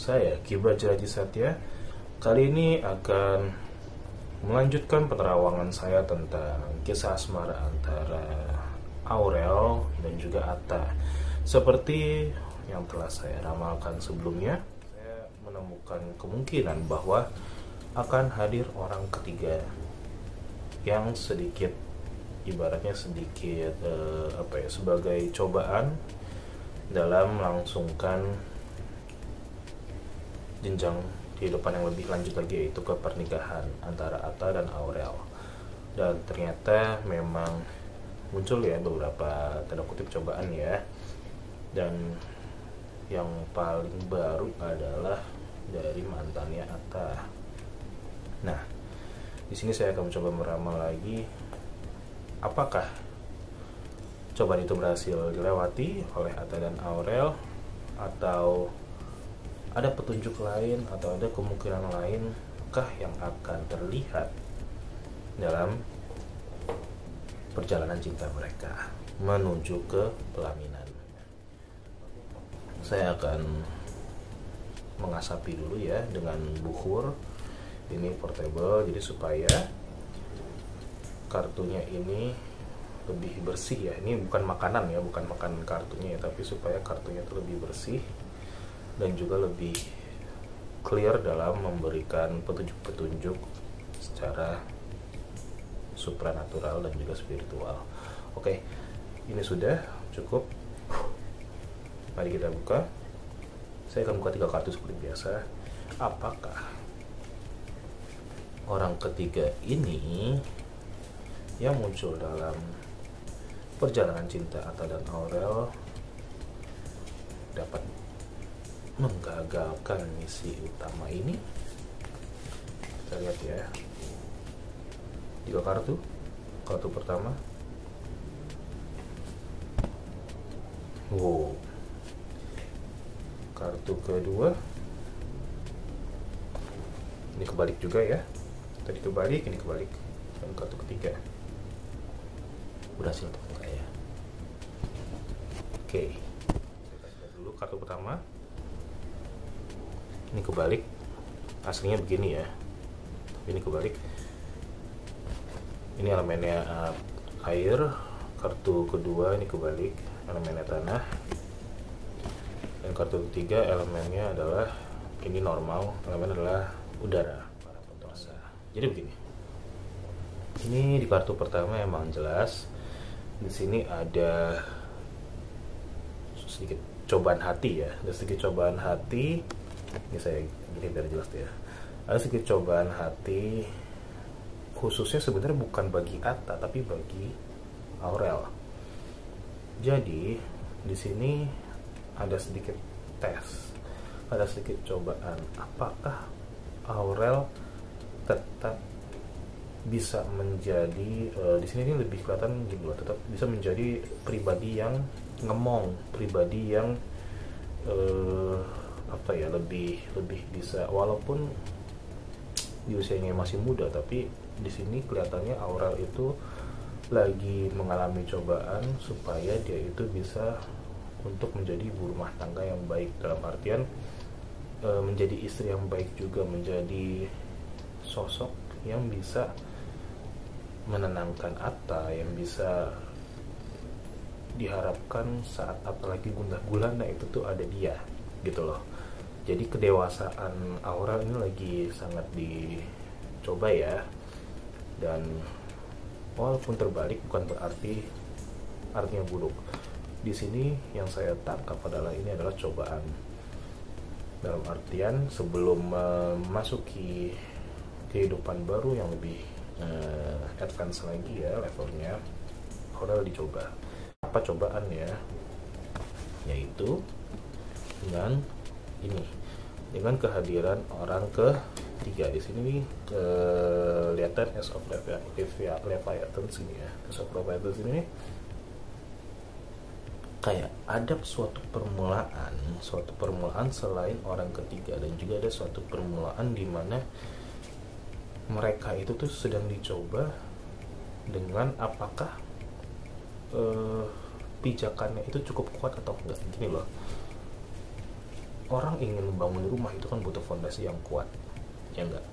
Saya Kibra Jiraji Satya. Kali ini akan melanjutkan penerawangan saya tentang kisah asmara antara Aurel dan juga Atta. Seperti yang telah saya ramalkan sebelumnya, saya menemukan kemungkinan bahwa akan hadir orang ketiga yang sedikit, ibaratnya sedikit sebagai cobaan dalam melangsungkan jenjang kehidupan yang lebih lanjut lagi, yaitu ke pernikahan antara Atta dan Aurel. Dan ternyata memang muncul ya beberapa tanda kutip cobaan ya. Dan yang paling baru adalah dari mantannya Atta. Nah, di sini saya akan mencoba meramal lagi apakah cobaan itu berhasil dilewati oleh Atta dan Aurel, atau ada petunjuk lain atau ada kemungkinan lain kah yang akan terlihat dalam perjalanan cinta mereka menuju ke pelaminan. Saya akan mengasapi dulu ya dengan buhur ini portable, jadi supaya kartunya ini lebih bersih ya. Ini bukan makanan ya, bukan makan kartunya ya, tapi supaya kartunya itu lebih bersih dan juga lebih clear dalam memberikan petunjuk-petunjuk secara supranatural dan juga spiritual. Oke, ini sudah cukup. Mari kita buka. Saya akan buka 3 kartu seperti biasa. Apakah orang ketiga ini yang muncul dalam perjalanan cinta Atta dan Aurel dapat menggagalkan misi utama ini? Kita lihat ya. 3 kartu. Kartu pertama, wow. Kartu kedua, ini kebalik juga ya. Tadi kebalik, ini kebalik. Dan kartu ketiga berhasil atau enggak ya? Oke, kita lihat dulu kartu pertama. Ini kebalik, aslinya begini ya, tapi ini kebalik. Ini elemennya air. Kartu kedua ini kebalik, elemennya tanah. Dan kartu ketiga elemennya adalah, ini normal, elemen adalah udara, para pendosa. Jadi begini, ini di kartu pertama emang jelas. Di sini ada sedikit cobaan hati ya, ada sedikit cobaan hati. Ini saya gini biar jelas ya. Ada sedikit cobaan hati, khususnya sebenarnya bukan bagi Atta tapi bagi Aurel. Jadi di sini ada sedikit tes, ada sedikit cobaan. Apakah Aurel tetap bisa menjadi di sini ini lebih kelihatan gitu loh, tetap bisa menjadi pribadi yang ngemong, pribadi yang lebih bisa, walaupun di usianya masih muda, tapi di sini kelihatannya Aurel itu lagi mengalami cobaan supaya dia itu bisa untuk menjadi ibu rumah tangga yang baik, dalam artian menjadi istri yang baik juga, menjadi sosok yang bisa menenangkan Atta, yang bisa diharapkan saat apalagi gundah gulana itu tuh ada dia gitu loh. Jadi kedewasaan Aurel ini lagi sangat dicoba ya. Dan walaupun terbalik bukan berarti artinya buruk. Di sini yang saya tangkap adalah ini adalah cobaan. Dalam artian sebelum memasuki kehidupan baru yang lebih advance lagi ya levelnya, Aurel dicoba. Apa cobaannya? Yaitu dengan ini, dengan kehadiran orang ketiga. Di sini kelihatan Ace of Leviathan sini ya. Ace of Leviathan sini kayak ada suatu permulaan selain orang ketiga, dan juga ada suatu permulaan di mana mereka itu tuh sedang dicoba dengan apakah pijakannya itu cukup kuat atau enggak. Gini loh, orang ingin membangun rumah itu kan butuh fondasi yang kuat, ya enggak?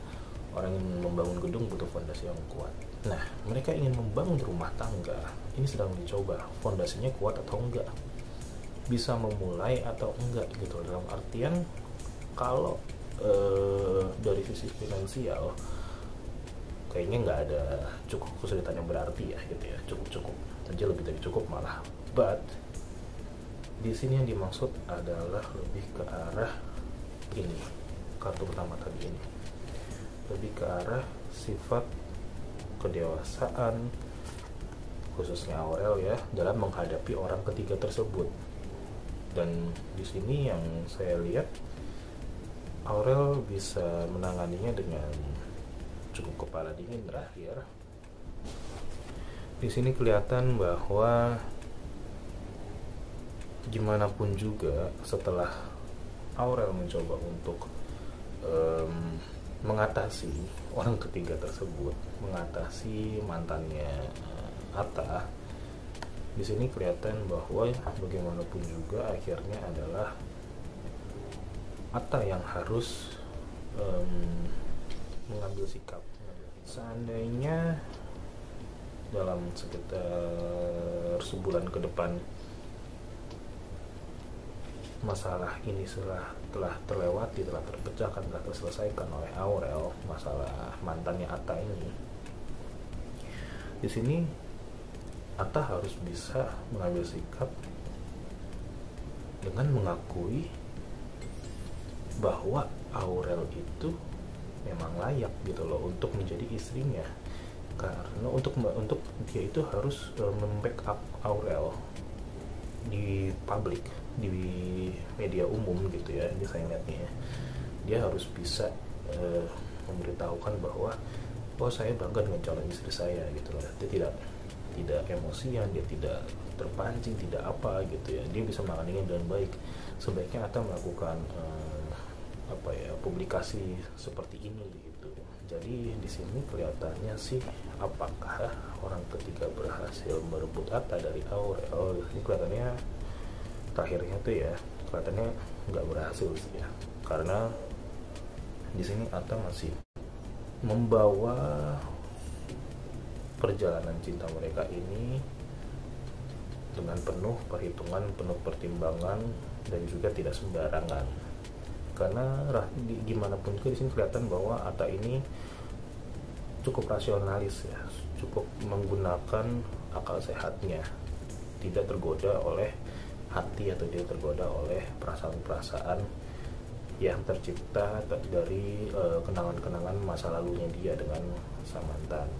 Orang ingin membangun gedung butuh fondasi yang kuat. Nah, mereka ingin membangun rumah tangga, ini sedang dicoba fondasinya kuat atau enggak, bisa memulai atau enggak gitu. Dalam artian kalau dari sisi finansial kayaknya nggak ada cukup kesulitan yang berarti ya gitu ya, cukup aja, lebih dari cukup malah. But di sini yang dimaksud adalah lebih ke arah ini, kartu pertama tadi ini lebih ke arah sifat kedewasaan khususnya Aurel ya dalam menghadapi orang ketiga tersebut. Dan di sini yang saya lihat Aurel bisa menanganinya dengan cukup kepala dingin. Terakhir di sini kelihatan bahwa gimana pun juga setelah Aurel mencoba untuk mengatasi orang ketiga tersebut, mengatasi mantannya Atta, di sini kelihatan bahwa bagaimanapun juga akhirnya adalah Atta yang harus mengambil sikap. Seandainya dalam sekitar sebulan ke depan masalah ini telah terlewati, telah terpecahkan, telah terselesaikan oleh Aurel, masalah mantannya Atta ini, di sini Atta harus bisa mengambil sikap dengan mengakui bahwa Aurel itu memang layak gitu loh untuk menjadi istrinya, karena untuk dia itu harus membackup Aurel di publik, di media umum gitu ya. Ini saya lihatnya ya, dia harus bisa memberitahukan bahwa saya bangga dengan calon istri saya gitu loh. Dia tidak emosian, dia tidak terpancing, tidak apa gitu ya, dia bisa menanganinya dengan baik. Sebaiknya Atta melakukan publikasi seperti ini gitu. Jadi di sini kelihatannya sih apakah orang ketiga berhasil merebut Atta dari Aurel. Ini kelihatannya terakhirnya tuh ya kelihatannya nggak berhasil sih ya, karena di sini Atta masih membawa perjalanan cinta mereka ini dengan penuh perhitungan, penuh pertimbangan, dan juga tidak sembarangan. Karena gimana pun juga di sini kelihatan bahwa Atta ini cukup rasionalis ya, cukup menggunakan akal sehatnya, tidak tergoda oleh hati atau tidak tergoda oleh perasaan-perasaan yang tercipta dari kenangan-kenangan masa lalunya dia dengan sang mantan.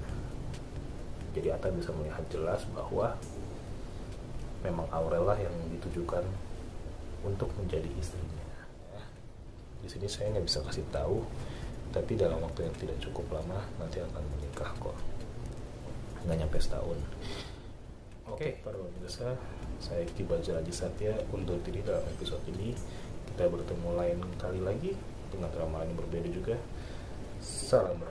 Jadi Atta bisa melihat jelas bahwa memang Aurel lah yang ditujukan untuk menjadi istrinya. Di sini saya nggak bisa kasih tahu, tapi dalam waktu yang tidak cukup lama nanti akan menikah kok, nggak nyampe setahun. Oke, para pemirsa, saya Iqbal Jalaji Satya undur diri dalam episode ini. Kita bertemu lain kali lagi dengan ramalan yang berbeda juga. Salam.